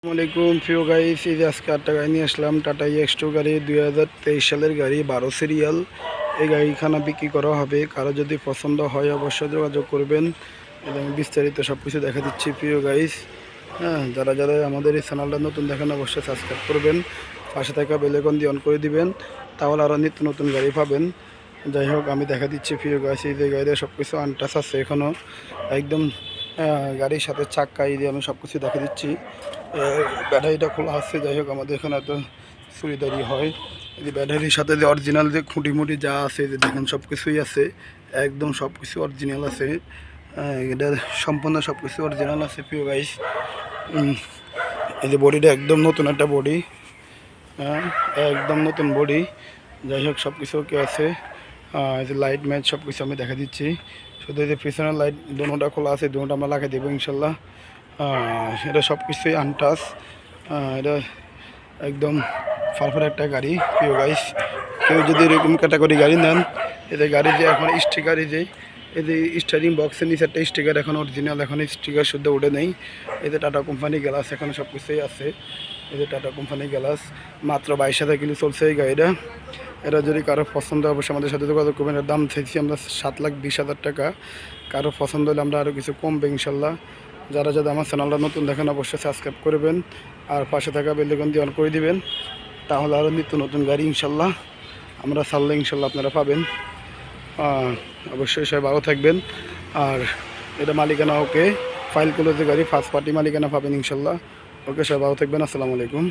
আসসালামাইকুম প্রিয় গাইস, এই যে আজকে আটটা গাড়ি নিয়ে আসলাম। টাটা EX2 গাড়ি 2023 সালের গাড়ি, 12 সিরিয়াল। এই গাড়িখানা বিক্রি করা হবে। কারো যদি পছন্দ হয় অবশ্যই যোগাযোগ করবেন এবং বিস্তারিত সব কিছু দেখা দিচ্ছি প্রিয় গাইস। হ্যাঁ, যারা যারা আমাদের এই চ্যানেলটা নতুন দেখেন অবশ্যই সাবস্ক্রাইব করবেন, পাশে থাকা বেল আইকন দিয়ে অন করে দিবেন, তাহলে আরও নিত্য নতুন গাড়ি পাবেন। যাই হোক, আমি দেখা দিচ্ছি প্রিয় গাইস, এই যে গাড়িতে সব কিছু আনটাচ আছে এখনও একদম। গাড়ির সাথে চাক্কা এই দিয়ে আমি সব কিছু দেখা দিচ্ছি। ব্যাটারিটা খোলা আছে। যাই হোক, আমাদের এখানে এত চুরিদারি হয়। এই যে ব্যাটারির সাথে যে অরিজিনাল যে খুঁটি মুটি যা আছে, যে দেখেন সব কিছুই আছে, একদম সব কিছু অরিজিনাল আছে। এটা সম্পূর্ণ সব কিছু অরিজিনাল আছে প্রিয় গাইস। এই যে বডিটা একদম নতুন একটা বডি, হ্যাঁ একদম নতুন বডি। যাই হোক, সব কিছু ওকে আছে। এই যে লাইট ম্যাচ সব কিছু আমি দেখা দিচ্ছি। শুধু এই যে পিছনের লাইট দুটোটা খোলা আছে, দুটোটা আমরা লাগিয়ে দেবো ইনশাল্লাহ। এটা সব কিছুই আনটাচ। এটা একদম পারফেক্ট একটা গাড়ি প্রিয় গাইস। কেউ যদি এরকম ক্যাটাগরি গাড়ি নেন, এদের গাড়ি যে এখন স্টিকার, এই যে স্টারিং বক্সের নিচে একটা স্টিকার এখন অরিজিনাল, এখন স্টিকার শুদ্ধ উঠে নেই। এদের টাটা কোম্পানি গ্লাস এখন সব কিছুই আছে। এদের টাটা কোম্পানি গ্লাস মাত্র 22,000 কিলো চলছে এই গাড়িটা। এটা যদি কারো পছন্দ হয় অবশ্যই আমাদের সাথে যোগাযোগ করবেন। এর দাম চাইছি আমরা 7,20,000 টাকা। কারো পছন্দ হলে আমরা আরও কিছু কমবে ইনশাল্লাহ। যারা যারা আমার চ্যানেলটা নতুন দেখেন অবশ্যই সাবস্ক্রাইব করবেন আর পাশে থাকা বেল আইকন দিয়ে অন করে দিবেন, তাহলে আরও নিত্য নতুন গাড়ি ইনশাল্লাহ আমরা ছাড়লে ইনশাল্লাহ আপনারা পাবেন। অবশ্যই সবাই ভালো থাকবেন। আর এটা মালিকানা ওকে, ফাইল ক্লোজের গাড়ি, ফার্স্ট পার্টি মালিকানা পাবেন ইনশাল্লাহ। ওকে, সবাই ভালো থাকবেন। আসসালামু আলাইকুম।